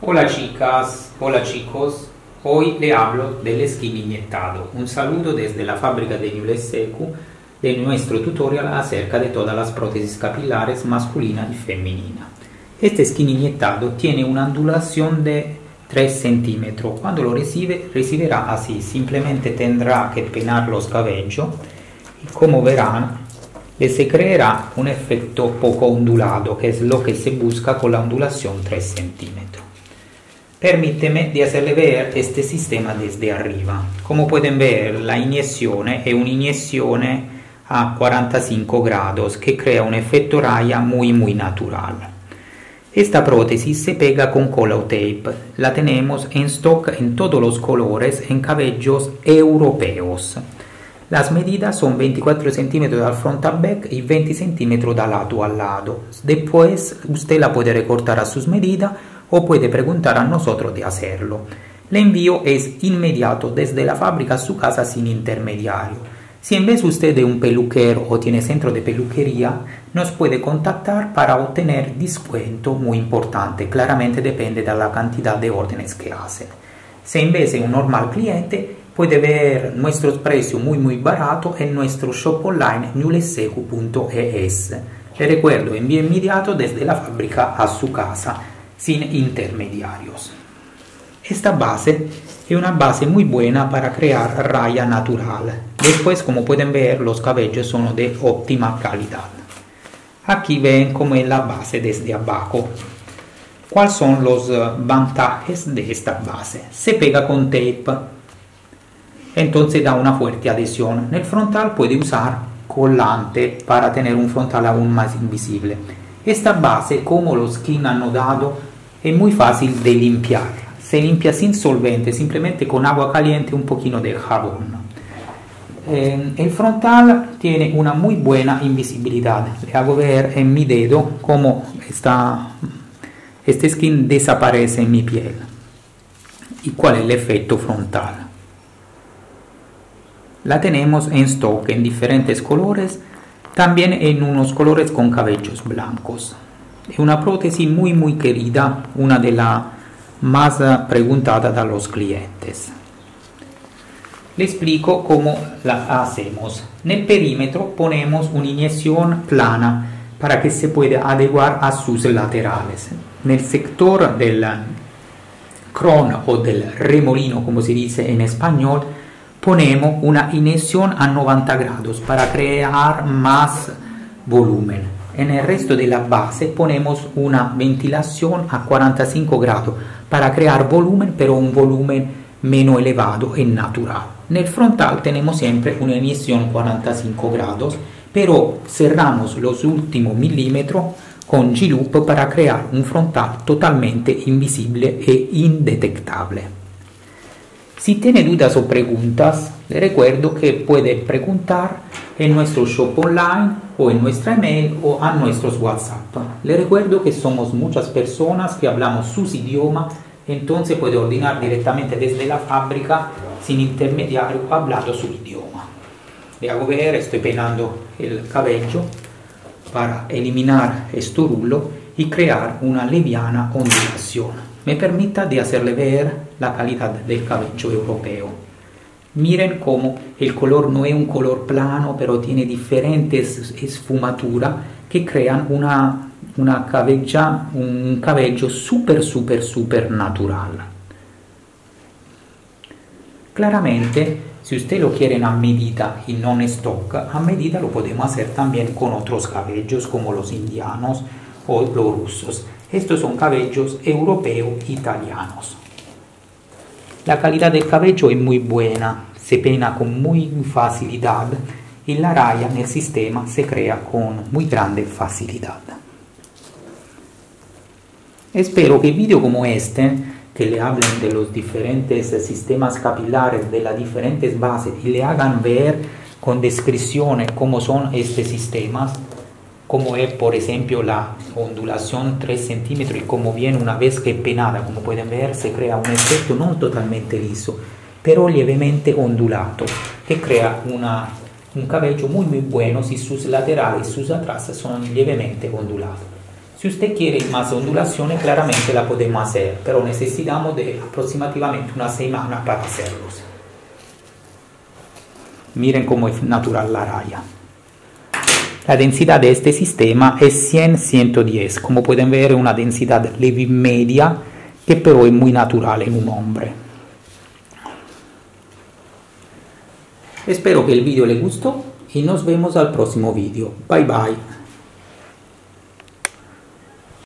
Hola chicas, hola chicos, hoy le hablo del skin inyectado. Un saludo desde la fábrica de Newlesecu de nuestro tutorial acerca de todas las prótesis capilares masculina y femenina. Este skin inyectado tiene una ondulación de 3 centímetros. Cuando lo recibirá así, simplemente tendrá que peinar los cabellos y como verán, se creará un efecto poco ondulado, que es lo que se busca con la ondulación 3 centímetros. Permíteme de hacerle ver este sistema desde arriba. Como pueden ver, la inyección es una inyección a 45 grados que crea un efecto raya muy natural. Esta prótesis se pega con Color Tape. La tenemos en stock en todos los colores en cabellos europeos. Las medidas son 24 centímetros al front al back y 20 centímetros de lado a lado. Después usted la puede recortar a sus medidas o puede preguntar a nosotros de hacerlo. El envío es inmediato desde la fábrica a su casa sin intermediario. Si en vez usted de un peluquero o tiene centro de peluquería, nos puede contactar para obtener descuento muy importante. Claramente depende de la cantidad de órdenes que hacen. Si en vez de un normal cliente, puede ver nuestros precios muy baratos en nuestro shop online newlesecu.es. Le recuerdo, envío inmediato desde la fábrica a su casa, sin intermediarios. Esta base es una base muy buena para crear raya natural. Después, como pueden ver, los cabellos son de óptima calidad. Aquí ven cómo es la base desde abajo. ¿Cuáles son los ventajas de esta base? Se pega con tape, entonces da una fuerte adhesión. En el frontal puede usar colante para tener un frontal aún más invisible. Esta base, como los skin han dado, es muy fácil de limpiar. Se limpia sin solvente, simplemente con agua caliente y un poquito de jabón. El frontal tiene una muy buena invisibilidad. Le hago ver en mi dedo cómo este skin desaparece en mi piel. ¿Y cuál es el efecto frontal? La tenemos en stock en diferentes colores, también en unos colores con cabellos blancos. Es una prótesis muy querida, una de las más preguntadas de los clientes. Le explico cómo la hacemos. En el perímetro ponemos una inyección plana para que se pueda adecuar a sus laterales. En el sector del crown o del remolino, como se dice en español, ponemos una inyección a 90 grados para crear más volumen. En el resto de la base ponemos una ventilación a 45 grados para crear volumen, pero un volumen menos elevado y natural. En el frontal tenemos siempre una inyección 45 grados, pero cerramos los últimos milímetros con G-Loop para crear un frontal totalmente invisible e indetectable. Si tiene dudas o preguntas, le recuerdo que puede preguntar en nuestro shop online o en nuestra email o a nuestros WhatsApp. Le recuerdo que somos muchas personas que hablamos sus idiomas, entonces puede ordenar directamente desde la fábrica sin intermediario hablando su idioma. Le hago ver, estoy peinando el cabello para eliminar este rulo y crear una liviana ondulación. Me permita de hacerle ver la calidad del cabello europeo. Miren cómo el color no es un color plano, pero tiene diferentes esfumaturas que crean un cabello super natural. Claramente, si usted lo quiere a medida y no en stock, a medida lo podemos hacer también con otros cabellos como los indianos o los rusos. Estos son cabellos europeos italianos. La calidad del cabello es muy buena, se peina con muy facilidad y la raya en el sistema se crea con muy grande facilidad. Espero que videos como este, que le hablen de los diferentes sistemas capilares, de las diferentes bases y le hagan ver con descripciones cómo son estos sistemas, como es por ejemplo la ondulación 3 centímetros y como viene una vez que peinada, como pueden ver, se crea un efecto no totalmente liso, pero levemente ondulado, que crea un cabello muy bueno si sus laterales y sus atrás son levemente ondulados. Si usted quiere más ondulaciones, claramente la podemos hacer, pero necesitamos de aproximadamente una semana para hacerlos. Miren cómo es natural la raya. La densidad de este sistema es 100-110, como pueden ver, una densidad leve media, que pero es muy natural en un hombre. Espero que el video les gustó y nos vemos al próximo video. Bye bye.